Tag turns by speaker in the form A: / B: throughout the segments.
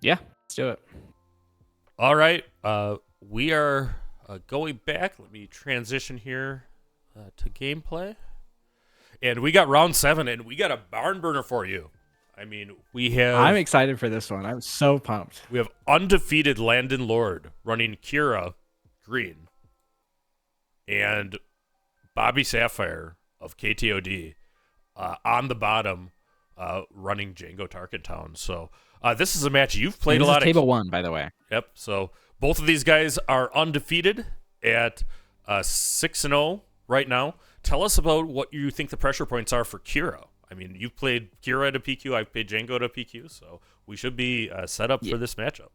A: Yeah, let's do it.
B: All right. We are going back. Let me transition here to gameplay. And we got round 7, and we got a barn burner for you. I mean,
A: I'm excited for this one. I'm so pumped.
B: we have undefeated Landon Lord running Qi'ra green, and BobbySapphire of KTOD on the bottom running Jango Tarkentown. So this is a match you've played
A: And
B: a
A: this
B: lot
A: is
B: of.
A: table 1, by the way.
B: Yep. So both of these guys are undefeated at 6-0 right now. Tell us about what you think the pressure points are for Qi'ra. I mean, you've played Qi'ra at a PQ. I've played Jango at a PQ. So we should be set up for this matchup.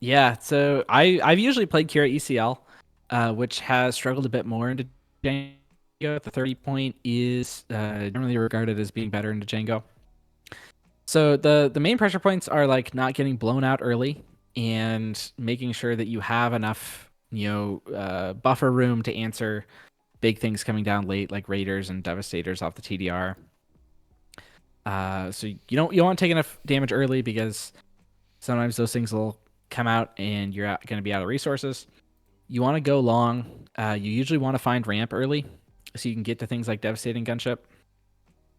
A: Yeah, so I've usually played Qi'ra ECL, which has struggled a bit more into Django. The 30 point is generally regarded as being better into Django. So the main pressure points are like not getting blown out early and making sure that you have enough buffer room to answer big things coming down late, like Raiders and Devastators off the TDR. So you don't want to take enough damage early because sometimes those things will come out and you're going to be out of resources. You want to go long. You usually want to find ramp early so you can get to things like Devastating Gunship.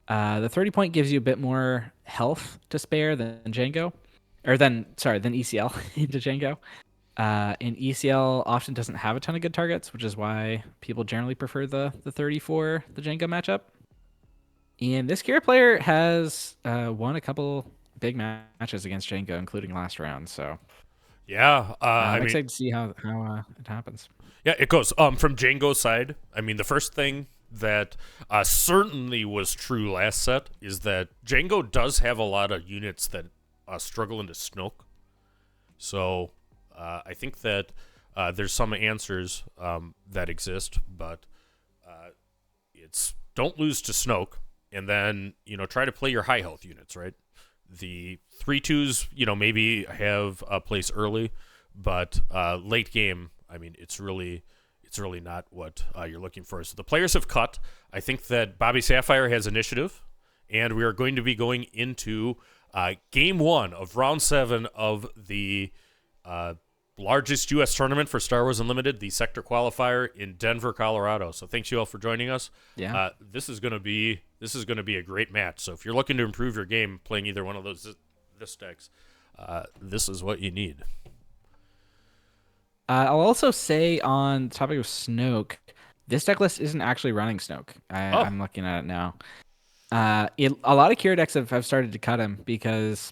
A: The 30 point gives you a bit more health to spare than Django, than ECL into Django. And ECL often doesn't have a ton of good targets, which is why people generally prefer the 30 for the Django matchup. And this Qi'ra player has won a couple big matches against Django, including last round. So
B: Yeah,
A: I'm excited to see how it happens.
B: Yeah, it goes. From Django's side, I mean, the first thing that certainly was true last set is that Django does have a lot of units that struggle into Snoke. So I think that there's some answers that exist, but it's don't lose to Snoke, and then try to play your high health units, right? The 3/2s, maybe have a place early, but late game, I mean, it's really not what you're looking for. So the players have cut. I think that BobbySapphire has initiative, and we are going to be going into game 1 of round 7 of the largest U.S. tournament for Star Wars Unlimited, the Sector Qualifier in Denver, Colorado. So thanks you all for joining us.
A: Yeah,
B: this is going to be a great match. So if you're looking to improve your game playing either one of this decks, this is what you need.
A: I'll also say on the topic of Snoke, this deck list isn't actually running Snoke. I'm looking at it now. A lot of Qi'ra decks have started to cut him because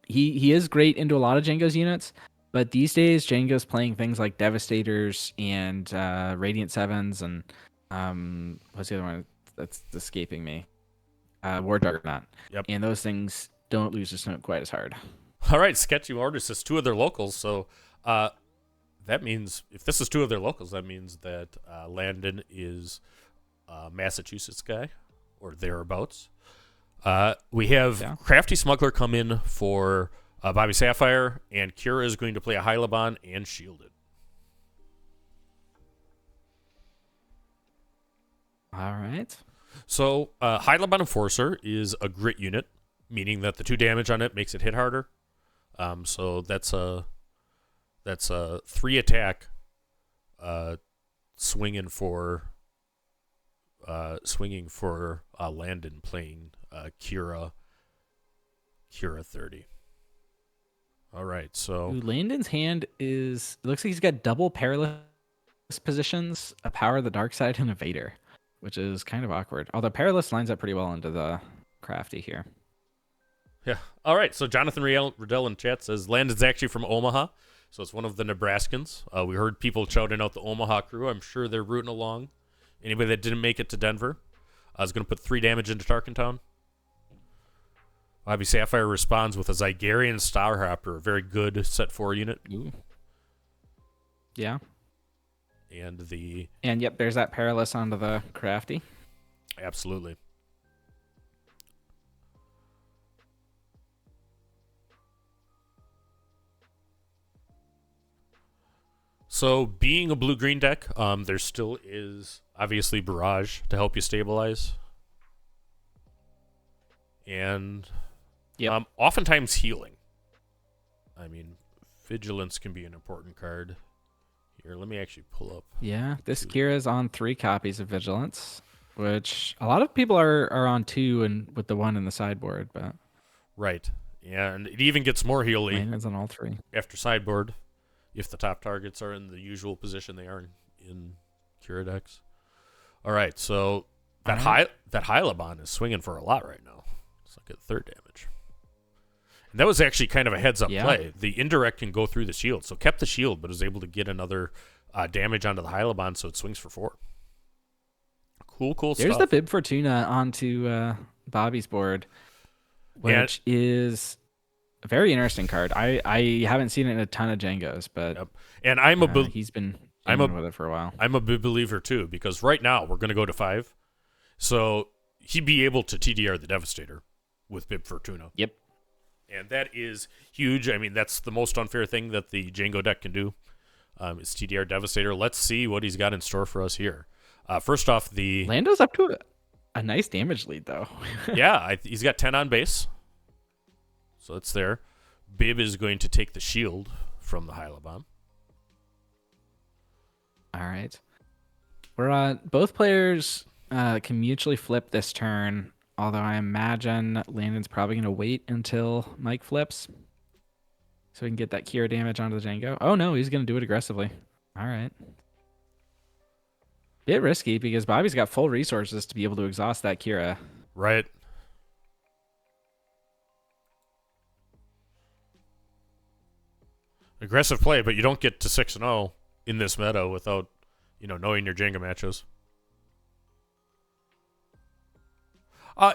A: he is great into a lot of Jango's units, but these days Jango's playing things like Devastators and Radiant Sevens and what's the other one that's escaping me? War Juggernaut.
B: Yep.
A: And those things don't lose to Snoke quite as hard.
B: All right, Sketchy Orders is 2 of their locals, so that means if this is 2 of their locals, that means that Landon is a Massachusetts guy or thereabouts. We have Crafty Smuggler come in for BobbySapphire, and Qi'ra is going to play a Hyliban and Shielded.
A: All right.
B: So Hyliban Enforcer is a grit unit, meaning that the 2 damage on it makes it hit harder. So that's a 3 attack, swinging for Landon playing Qi'ra 30. All right, so
A: Landon's hand it looks like he's got double perilous positions, a Power of the Dark Side, and a Vader, which is kind of awkward. Although perilous lines up pretty well into the Crafty here.
B: Yeah. All right. So Jonathan Riddell in chat says Landon's actually from Omaha, so it's one of the Nebraskans. We heard people shouting out the Omaha crew. I'm sure they're rooting along. Anybody that didn't make it to Denver is going to put 3 damage into Tarkentown. BobbySapphire responds with a Zygarian Starhopper, a very good set 4 unit.
A: Ooh. Yeah.
B: And
A: yep, there's that perilous onto the Crafty.
B: Absolutely. So being a blue-green deck, there still is obviously Barrage to help you stabilize. And oftentimes healing. I mean, Vigilance can be an important card. Here, let me actually pull up.
A: Yeah, this Qi'ra's on 3 copies of Vigilance, which a lot of people are on 2 and with the 1 in the sideboard, but
B: Right. Yeah, and it even gets more healy
A: Landon's on all 3.
B: after sideboard if the top targets are in the usual position they are in Qi'ra decks. All right, so that Hyliban is swinging for a lot right now. It's like at 3rd damage. And that was actually kind of a heads-up play. The indirect can go through the shield, so kept the shield, but was able to get another damage onto the Hyliban, so it swings for 4. Cool stuff.
A: There's the Bib Fortuna onto Bobby's board, which is a very interesting card. I haven't seen it in a ton of Jangos, but
B: and
A: he's been with it for a while.
B: I'm a big believer too, because right now we're going to go to 5, so he'd be able to TDR the Devastator with Bib Fortuna.
A: Yep.
B: And that is huge. I mean, that's the most unfair thing that the Jango deck can do, is TDR Devastator. Let's see what he's got in store for us here. First off,
A: Lando's up to a nice damage lead, though.
B: Yeah, he's got 10 on base, so it's there. Bib is going to take the shield from the Hyliban.
A: All right. We're both players can mutually flip this turn. Although I imagine Landon's probably going to wait until Mike flips so we can get that Qi'ra damage onto the Jango. Oh, no, he's going to do it aggressively. All right. Bit risky because Bobby's got full resources to be able to exhaust that Qi'ra.
B: Right. Aggressive play, but you don't get to 6-0 in this meta without, knowing your Jango matches.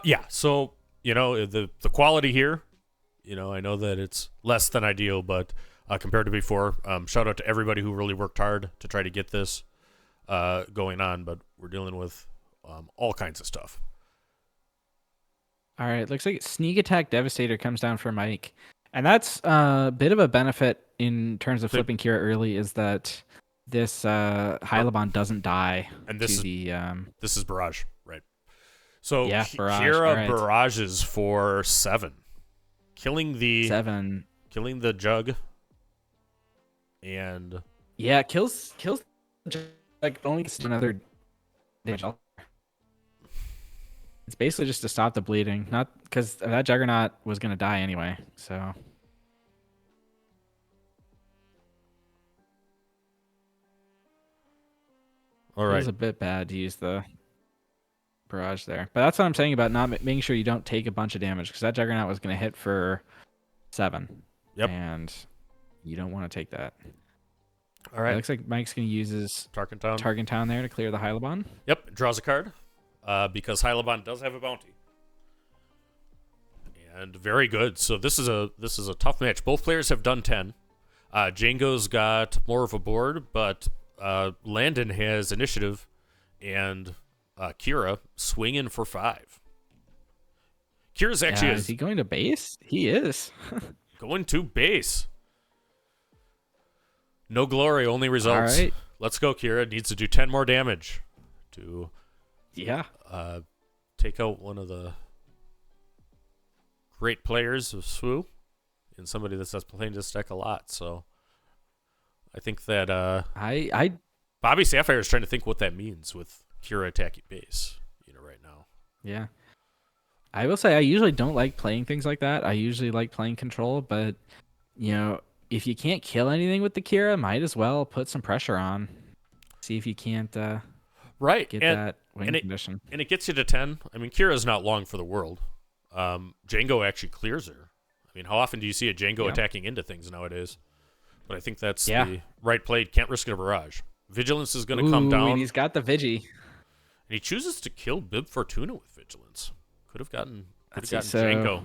B: Yeah, so, the quality here, I know that it's less than ideal, but compared to before, shout out to everybody who really worked hard to try to get this going on, but we're dealing with all kinds of stuff.
A: All right, looks like Sneak Attack Devastator comes down for Mike. And that's a bit of a benefit in terms of flipping Qi'ra early is that this Hyliban doesn't die.
B: And this is Barrage, right? So
A: yeah,
B: Qi'ra barrages for 7, killing the jug, and
A: kills like only gets another damage. It's basically just to stop the bleeding, not because that Juggernaut was gonna die anyway. So
B: all right,
A: it was a bit bad to use the barrage there, but that's what I'm saying about not making sure you don't take a bunch of damage because that Juggernaut was going to hit for 7.
B: Yep,
A: and you don't want to take that.
B: All right,
A: it looks like Mike's going to use his Target Town there to clear the Hyliban.
B: Yep, draws a card because Hyliban does have a bounty, and very good. So this is a tough match. Both players have done 10. Jango's got more of a board, but Landon has initiative, and Qi'ra swinging for 5. Kira's actually
A: is he going to base? He is.
B: Going to base. No glory, only results.
A: All right.
B: Let's go, Qi'ra. Needs to do 10 more damage to take out one of the great players of Swoo and somebody that's playing this deck a lot. So I think that BobbySapphire is trying to think what that means with Qi'ra attacking base, right now.
A: Yeah. I will say I usually don't like playing things like that. I usually like playing control, but if you can't kill anything with the Qi'ra, might as well put some pressure on. See if you can't get that win condition.
B: And it gets you to 10. I mean, Kira's not long for the world. Jango actually clears her. I mean, how often do you see a Jango attacking into things nowadays? But I think that's the right play. Can't risk a barrage. Vigilance is going to come down.
A: And he's got the Vigi.
B: And he chooses to kill Bib Fortuna with Vigilance. Could have gotten Jango.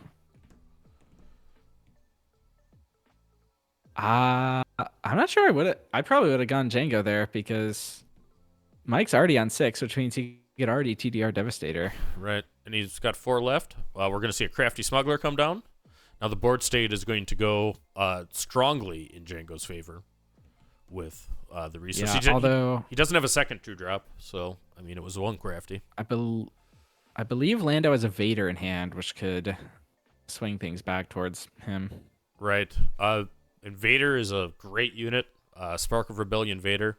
A: I'm not sure I probably would have gone Jango there because Mike's already on 6, which means he could already TDR Devastator.
B: Right. And he's got 4 left. We're going to see a Crafty Smuggler come down. Now the board state is going to go strongly in Jango's favor with the resource.
A: Although
B: he doesn't have a second 2-drop, so I mean it was 1 Crafty.
A: I believe Lando has a Vader in hand, which could swing things back towards him.
B: Right. Invader is a great unit. Spark of Rebellion Vader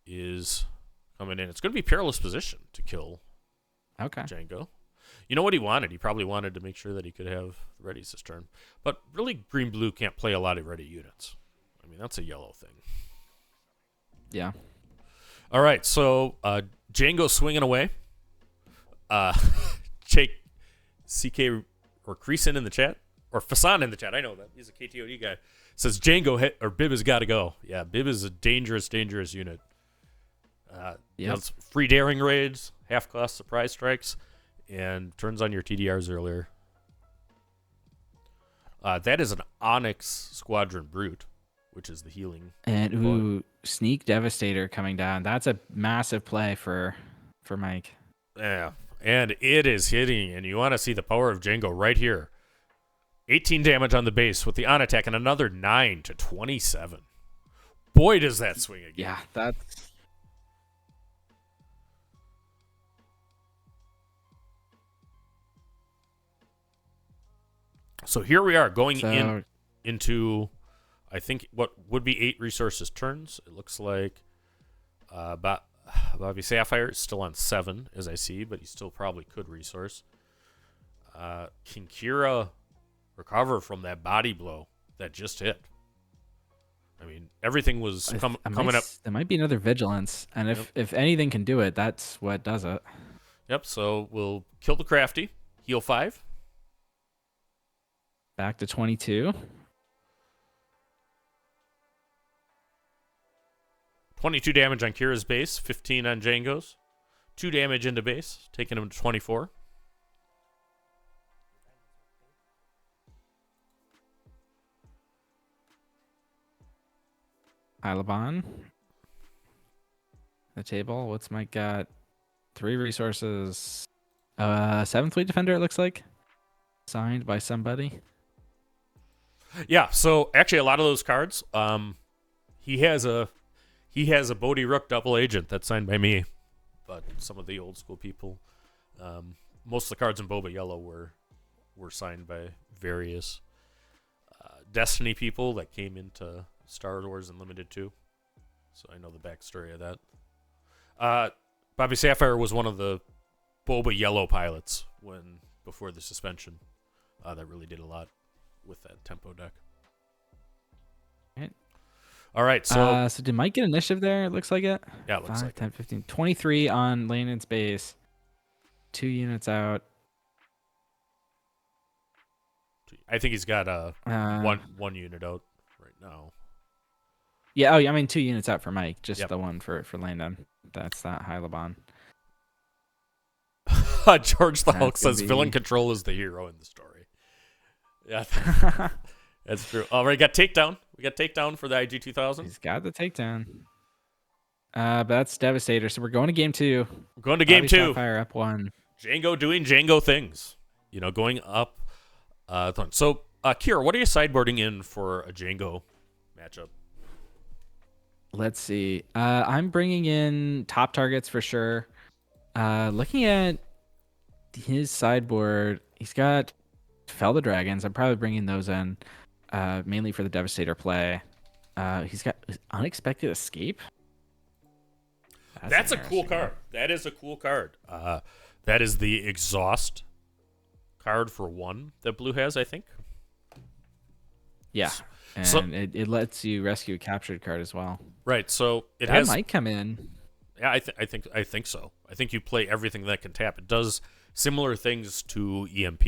B: is coming in. It's going to be perilous position to kill Jango. You know what he wanted? He probably wanted to make sure that he could have readies this turn. But really, green-blue can't play a lot of ready units. I mean, that's a yellow thing.
A: Yeah.
B: All right, so Jango swinging away. Jake, CK, or Creason in the chat, or Fasan in the chat. I know that. He's a KTOD guy. Says Jango or Bib has got to go. Yeah, Bib is a dangerous unit. Does free daring raids, half-cost surprise strikes, and turns on your TDRs earlier. That is an Onyx Squadron Brute, which is the healing.
A: And Sneak Devastator coming down. That's a massive play for Mike.
B: Yeah, and it is hitting, and you want to see the power of Jango right here. 18 damage on the base with the on attack, and another 9 to 27. Boy, does that swing again.
A: Yeah, that's...
B: So here we are going into, I think, what would be 8 resources turns. It looks like BobbySapphire is still on 7, as I see, but he still probably could resource. Can Qi'ra recover from that body blow that just hit? I mean, everything was coming up.
A: There might be another Vigilance, and if anything can do it, that's what does it.
B: Yep, so we'll kill the Crafty, heal 5.
A: Back to 22.
B: 22 damage on Kira's base, 15 on Jango's. 2 damage into base, taking him to 24.
A: Alabon. The table. What's Mike got? 3 resources. 7th Fleet Defender, it looks like. Signed by somebody.
B: Yeah, so actually a lot of those cards, he has a Bodhi Rook double agent that's signed by me, but some of the old school people, most of the cards in Boba Yellow were signed by various Destiny people that came into Star Wars and Limited 2. So I know the backstory of that. BobbySapphire was one of the Boba Yellow pilots before the suspension. That really did a lot with that tempo deck. All right, so
A: did Mike get initiative there? It looks like it.
B: Yeah, it looks
A: 5,
B: like
A: 10, 15, 23 on Landon's base. 2 units out.
B: I think he's got one unit out right now.
A: Yeah, I mean 2 units out for Mike, just the one for Landon. That's that Hylabon.
B: George the Hulk says villain control is the hero in the story. Yeah, that's true. All right, got takedown. We got takedown for the IG-2000.
A: He's got the takedown. But that's Devastator. So we're going to game 2.
B: We're going to game 2.
A: Fire up 1.
B: Jango doing Jango things. Going up. So, Qi'ra, what are you sideboarding in for a Jango matchup?
A: Let's see. I'm bringing in top targets for sure. Looking at his sideboard, he's got Fell the Dragons. I'm probably bringing those in mainly for the Devastator play. He's got Unexpected Escape.
B: That's a cool card. That is a cool card. That is the Exhaust card for 1 that Blue has, I think.
A: Yeah, and it lets you rescue a captured card as well.
B: Right, so
A: that might come in.
B: Yeah, I think so. I think you play everything that can tap. It does similar things to EMP.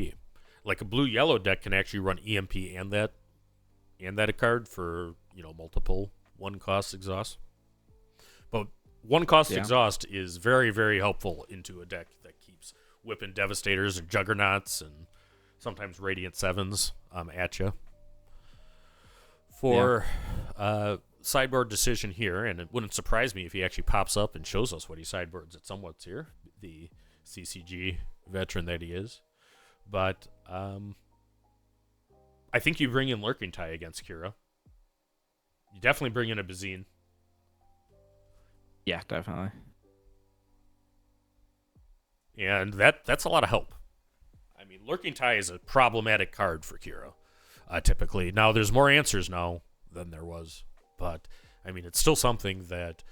B: Like a blue-yellow deck can actually run EMP and that card for multiple 1-cost exhaust. But 1-cost exhaust is very, very helpful into a deck that keeps whipping Devastators and Juggernauts and sometimes Radiant 7s at you. For sideboard decision here, and it wouldn't surprise me if he actually pops up and shows us what he sideboards at somewhat's here, the CCG veteran that he is. But I think you bring in Lurking Tie against Qi'ra. You definitely bring in a Bazine.
A: Yeah, definitely.
B: And that's a lot of help. I mean, Lurking Tie is a problematic card for Qi'ra. typically. Now, there's more answers now than there was, but I mean, it's still something that.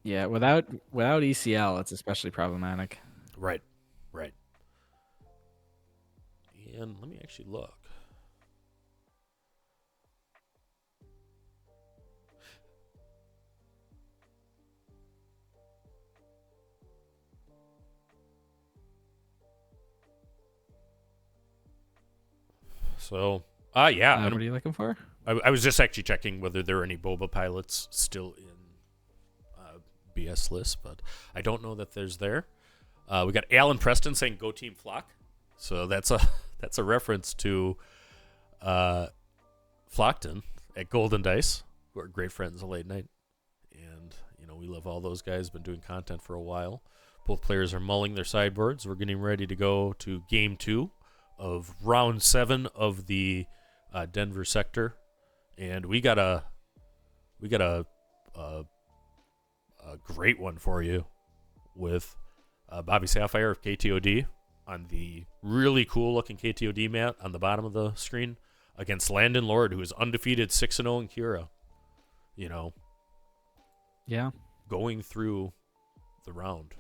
A: Yeah, without ECL, it's especially problematic.
B: Right. And let me actually look. So, yeah.
A: What are you looking for?
B: I was just actually checking whether there are any boba pilots still in BS list, but I don't know that there's there. We got Alan Preston saying "Go Team Flock," so that's a reference to Flockton at Golden Dice, who are great friends of Late Night, and we love all those guys. Been doing content for a while. Both players are mulling their sideboards. We're getting ready to go to Game 2 of Round 7 of the Denver sector, and we got a great one for you with BobbySapphire of KTOD on the really cool looking KTOD mat on the bottom of the screen against Landon Lord, who is undefeated 6-0 in Qi'ra.
A: Yeah.
B: Going through the round.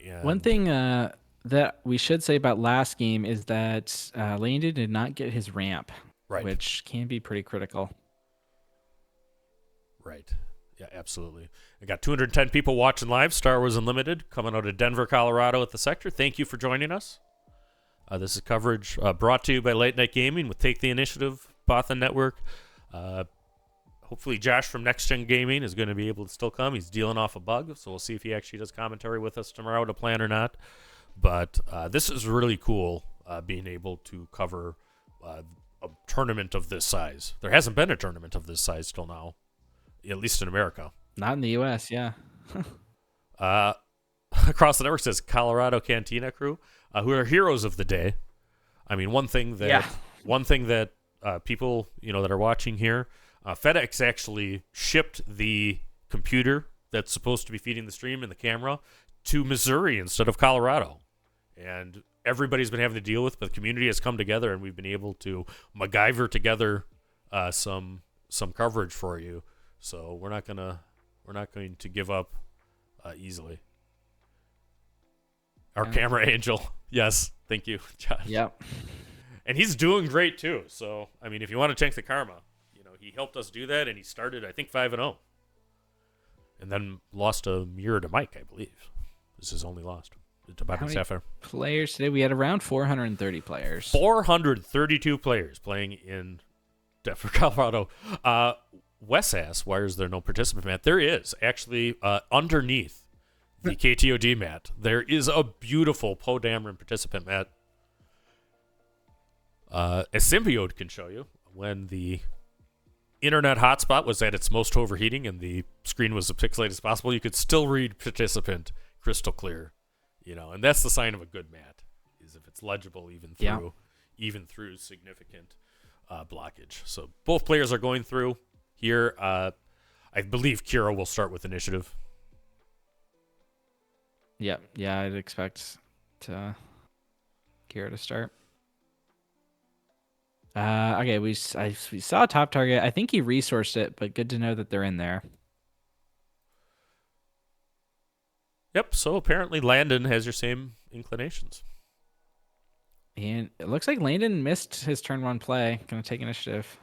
B: And
A: one thing that we should say about last game is that Landon did not get his ramp,
B: right.
A: which can be pretty critical.
B: Right. Yeah, absolutely. I got 210 people watching live. Star Wars Unlimited coming out of Denver, Colorado at the sector. Thank you for joining us. This is coverage brought to you by Late Night Gaming with Take the Initiative, Bothan Network. Hopefully Josh from Next Gen Gaming is going to be able to still come. He's dealing off a bug, so we'll see if he actually does commentary with us tomorrow to plan or not. But this is really cool, being able to cover a tournament of this size. There hasn't been a tournament of this size till now, at least in America.
A: Not in the U.S., yeah.
B: Across the network says Colorado Cantina crew, who are heroes of the day. I mean, one thing that people that are watching here, FedEx actually shipped the computer that's supposed to be feeding the stream and the camera to Missouri instead of Colorado, and everybody's been having to deal with, but the community has come together, and we've been able to MacGyver together some coverage for you. So we're not going to give up easily. Our camera angel, yes, thank you, Josh.
A: Yep.
B: And he's doing great too. So I mean, if you want to check the karma, he helped us do that, and he started I think 5-0, and then lost a mirror to Mike, I believe. This is only lost to BobbySapphire.
A: Players today? We had around 430 players.
B: 432 players playing in Denver, Colorado. Wes asks, why is there no participant mat? There is actually underneath the KTOD mat. There is a beautiful Poe Dameron participant mat. A Symbiote can show you when the internet hotspot was at its most overheating and the screen was as pixelated as possible. You could still read participant crystal clear, and that's the sign of a good mat, is if it's legible even through significant blockage. So both players are going through here. I believe Qi'ra will start with initiative.
A: Yeah, I'd expect Qi'ra to start. Okay, we saw a top target. I think he resourced it, but good to know that they're in there.
B: Yep, so apparently Landon has your same inclinations.
A: And it looks like Landon missed his turn 1 play. Gonna take initiative.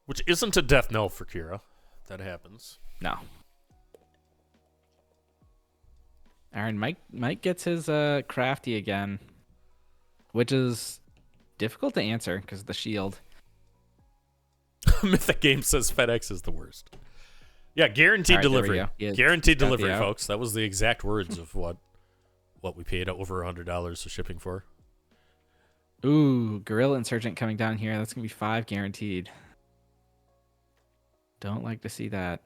B: Which isn't a death knell for Qi'ra. That happens.
A: No. Aaron, Mike gets his crafty again, which is difficult to answer because of the shield.
B: Mythic Game says FedEx is the worst. Yeah, guaranteed delivery. Guaranteed delivery, folks. That was the exact words of what we paid over $100 of shipping for.
A: Ooh, Gorilla Insurgent coming down here. That's going to be 5 guaranteed. Don't like to see that.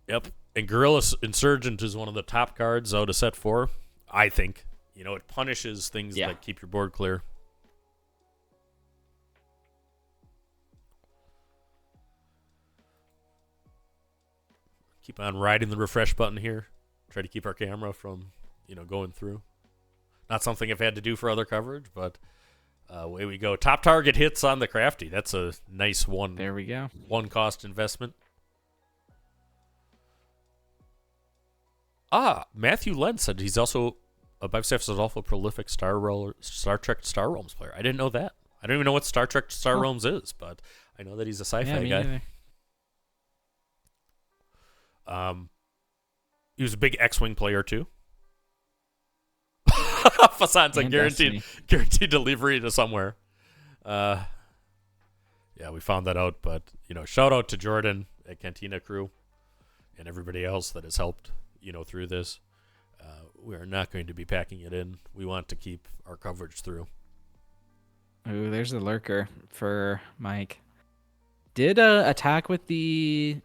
B: Yep. And Gorilla Insurgent is one of the top cards out of set 4, I think. It punishes things that keep your board clear. Keep on riding the refresh button here. Try to keep our camera from, going through. Not something I've had to do for other coverage, but Away we go. Top target hits on the Crafty. That's a nice one.
A: There we go.
B: One cost investment. Matthew Len said he's also BobbySapphire is also a prolific Star Trek Star Realms player. I didn't know that. I don't even know what Star Trek Star Realms is, but I know that he's a sci-fi guy. He was a big X-Wing player too. Fasan's like guaranteed delivery to somewhere. Yeah, we found that out, but shout out to Jordan at Cantina Crew and everybody else that has helped, through this. We are not going to be packing it in. We want to keep our coverage through.
A: Ooh, there's a lurker for Mike. Did attack with the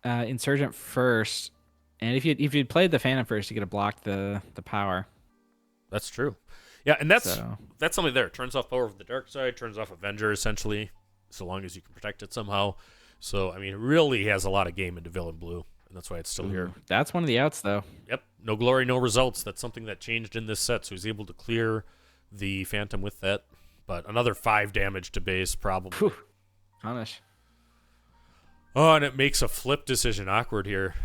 A: Insurgent first, and if you'd played the Phantom first, you could have blocked the power.
B: That's true. Yeah, and that's something there. It turns off power of the dark side, turns off Avenger, essentially, so long as you can protect it somehow. So, I mean, it really has a lot of game into Villain Blue, and that's why it's still here.
A: That's one of the outs, though.
B: Yep. No glory, no results. That's something that changed in this set, so he's able to clear the Phantom with that. But another 5 damage to base, probably.
A: Whew. Punish.
B: Oh, and it makes a flip decision awkward here.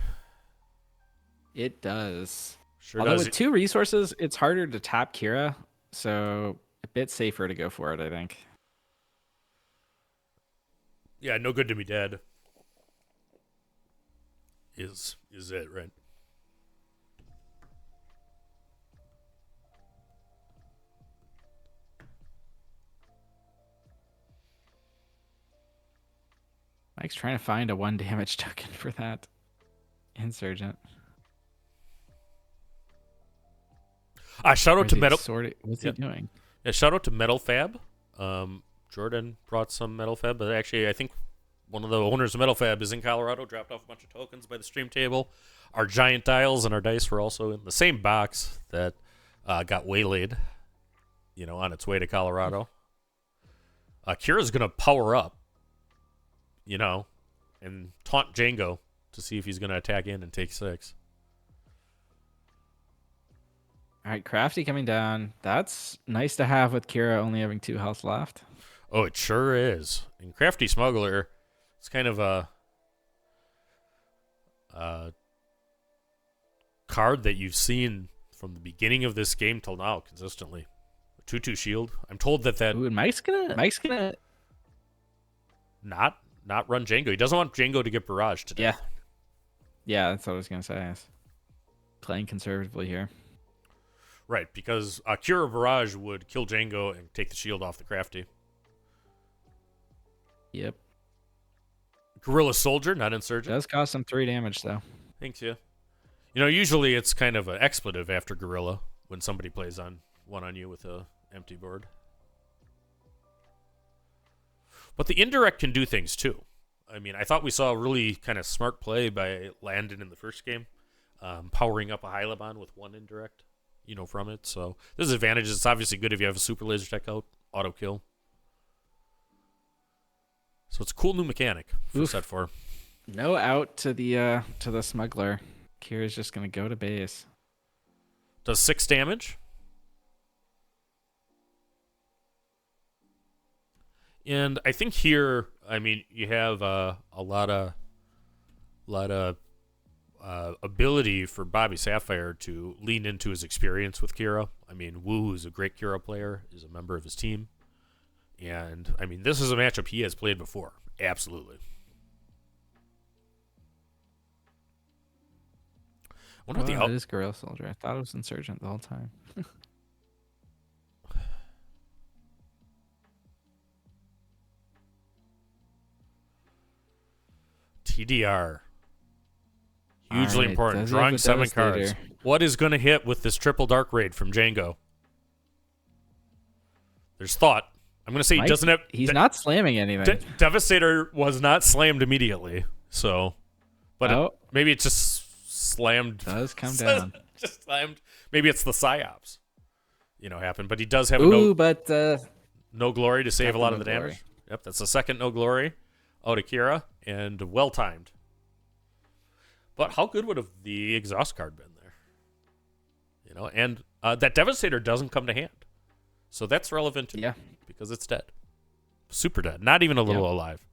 A: It does.
B: Sure
A: Although
B: does.
A: with 2 resources, it's harder to tap Qi'ra, so a bit safer to go for it, I think.
B: Yeah, no good to be dead. Is it, right?
A: Mike's trying to find a 1 damage token for that Insurgent.
B: Shout out to Metal.
A: What's he doing?
B: Yeah, shout out to Metal Fab. Jordan brought some Metal Fab, but actually, I think one of the owners of Metal Fab is in Colorado. Dropped off a bunch of tokens by the stream table. Our giant dials and our dice were also in the same box that got waylaid. On its way to Colorado. Qi'ra's gonna power up. And taunt Jango to see if he's gonna attack in and take 6.
A: All right, Crafty coming down. That's nice to have with Qi'ra only having 2 health left.
B: Oh, it sure is. And Crafty Smuggler, it's kind of a card that you've seen from the beginning of this game till now consistently. 2/2 shield. I'm told that
A: Ooh, and Mike's gonna
B: not run Jango. He doesn't want Jango to get barraged today.
A: Yeah, that's what I was gonna say. Playing conservatively here.
B: Right, because Qi'ra Barrage would kill Jango and take the shield off the Crafty.
A: Yep.
B: Guerrilla Soldier, not Insurgent.
A: Does cost him 3 damage, though.
B: Thanks, yeah. Usually it's kind of an expletive after Guerrilla when somebody plays one on you with a empty board. But the indirect can do things, too. I mean, I thought we saw a really kind of smart play by Landon in the first game, powering up a Hylabon with 1 indirect. From it. So there's advantages. It's obviously good if you have a super laser tech out, auto kill. So it's a cool new mechanic for set 4.
A: No out to the smuggler. Qi'ra's just gonna go to base.
B: Does 6 damage. And I think here, I mean, you have a lot of ability for BobbySapphire to lean into his experience with Qi'ra. I mean, Wu, who's a great Qi'ra player, is a member of his team. And, I mean, this is a matchup he has played before. Absolutely. I wonder
A: what it is Guerrilla Soldier. I thought it was Insurgent the whole time.
B: TDR. Hugely
A: right,
B: important. Drawing 7 cards. What is going to hit with this triple Dark Raid from Jango? There's thought. I'm going to say he doesn't have...
A: He's not slamming anything.
B: Devastator was not slammed immediately. So, but maybe it just slammed.
A: Does come down.
B: Just slammed. Maybe it's the psyops. Happened. But he does have no glory to save a lot of the damage. Yep, that's the second no glory out of Qi'ra, and well timed. But how good would have the exhaust card been there? And that Devastator doesn't come to hand. So that's relevant
A: Yeah.
B: because it's dead. Super dead. Not even a little alive.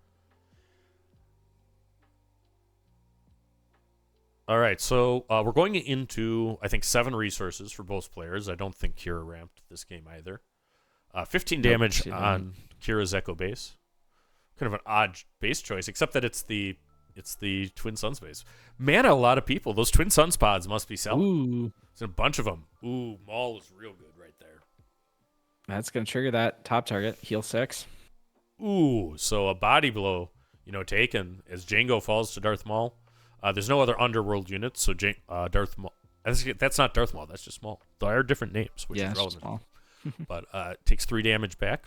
B: All right, so we're going into, I think, 7 resources for both players. I don't think Qi'ra ramped this game either. 15 damage on Kira's Echo base. Kind of an odd base choice, except that it's the Twin Suns base. Man, a lot of people. Those Twin Suns pods must be selling.
A: Ooh.
B: There's a bunch of them. Ooh, Maul is real good right there.
A: That's going to trigger that top target. Heal 6.
B: Ooh, so a body blow, taken as Jango falls to Darth Maul. There's no other underworld units, so Darth Maul. That's not Darth Maul. That's just Maul. They are different names, which is relevant.
A: Small.
B: But takes 3 damage back.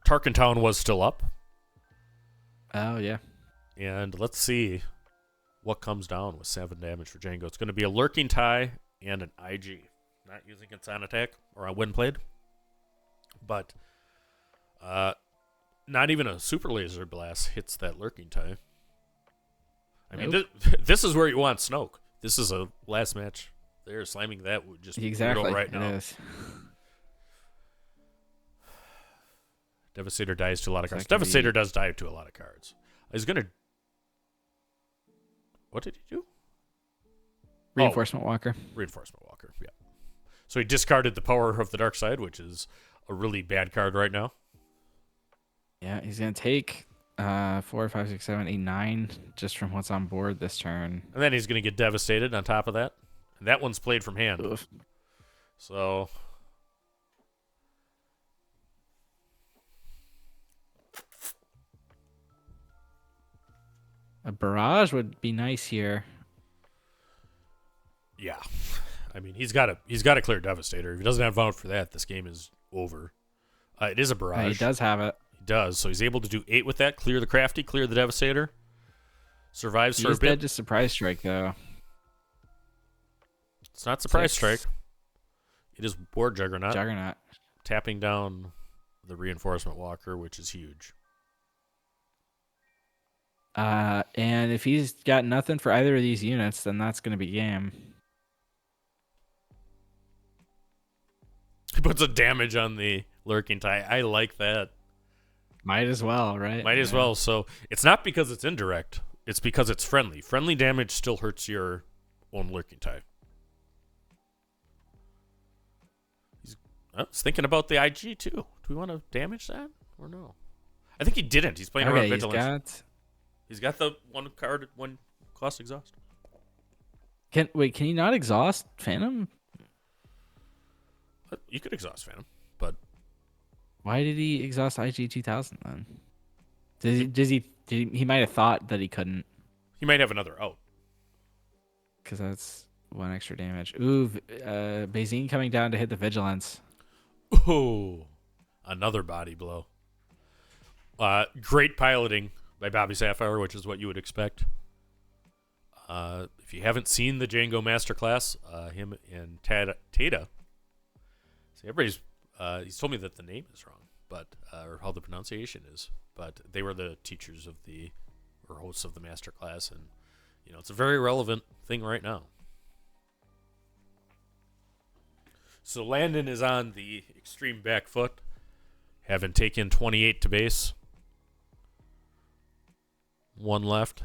B: Tarkin Town was still up.
A: Oh, yeah.
B: And let's see what comes down with 7 damage for Jango. It's going to be a Lurking Tie and an IG. Not using its on attack or on wind played. But not even a super laser blast hits that Lurking Tie. I mean, this is where you want Snoke. This is a last match. They're slamming that would just
A: exactly
B: right now.
A: It is.
B: Devastator dies to a lot of cards. Devastator does die to a lot of cards. He's gonna. What did he do?
A: Reinforcement Walker.
B: Reinforcement Walker. Yeah. So he discarded the Power of the Dark Side, which is a really bad card right now.
A: Yeah, he's gonna take 4, 5, 6, 7, 8, 9 just from what's on board this turn.
B: And then he's gonna get devastated on top of that. And that one's played from hand.
A: Oof.
B: So
A: a barrage would be nice here.
B: yeah. I mean, he's got to clear Devastator. If he doesn't have Vout for that, this game is over. It is a barrage.
A: He does have it.
B: He does. So he's able to do 8 with that. Clear the Crafty, clear the Devastator. Survives for a bit.
A: He's dead to Surprise Strike, though.
B: It's not Surprise Strike. It is War Juggernaut.
A: Juggernaut.
B: Tapping down the Reinforcement Walker, which is huge.
A: And if he's got nothing for either of these units, then that's going to be game.
B: He puts a damage on the Lurking Tie. I like that.
A: Might as well, right?
B: Might as well. So it's not because it's indirect. It's because it's friendly. Friendly damage still hurts your own Lurking Tie. He's thinking about the IG, too. Do we want to damage that or no? I think he didn't. He's playing around Vigilance. He's got the one card, 1 cost exhaust.
A: Can he not exhaust Phantom?
B: You could exhaust Phantom, but
A: why did he exhaust IG 2000 then? He might have thought that he couldn't.
B: He might have another out.
A: Because that's 1 extra damage. Ooh, Bazine coming down to hit the Vigilance.
B: Ooh, another body blow. Great piloting by BobbySapphire, which is what you would expect. If you haven't seen the Jango Masterclass, him and Tata. See, everybody's. He's told me that the name is wrong, but or how the pronunciation is. But they were the teachers of or hosts of the Masterclass, and it's a very relevant thing right now. So Landon is on the extreme back foot, having taken 28 to base. 1 left.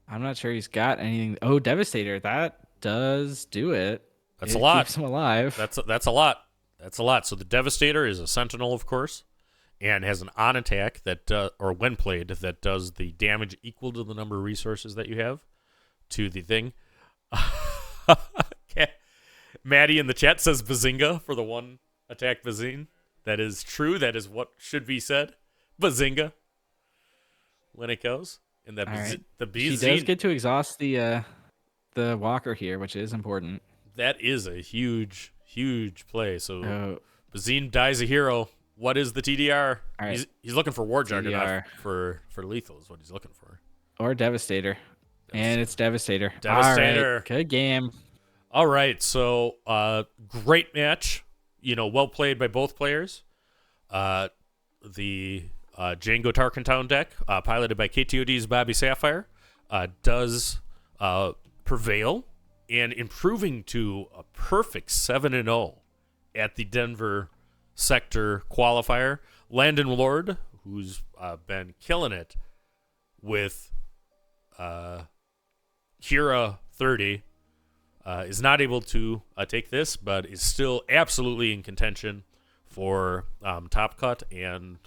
A: I'm not sure he's got anything. Oh, Devastator. That does do it.
B: That's a lot.
A: Keeps him alive.
B: That's a lot. That's a lot. So the Devastator is a Sentinel, of course, and has an on attack that, or when played, that does the damage equal to the number of resources that you have to the thing. Okay. Maddie in the chat says Bazinga for the 1 attack Bazine. That is true. That is what should be said. Bazinga. When it goes. And that the Bazine.
A: She does get to exhaust the Walker here, which is important.
B: That is a huge, huge play. So Bazine dies a hero. What is the TDR?
A: All right.
B: He's looking for War Juggernaut for lethal is what he's looking for.
A: Or Devastator. And it's Devastator.
B: Devastator.
A: All right. Good game.
B: All right. So great match. Well played by both players. The Jango Tarkin Town deck, piloted by KTOD's BobbySapphire, does prevail and improving to a perfect 7-0 at the Denver Sector Qualifier. Landon Lord, who's been killing it with Qi'ra 30, is not able to take this, but is still absolutely in contention for Top Cut and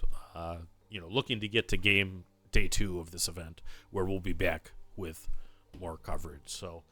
B: looking to get to game day 2 of this event, where we'll be back with more coverage. So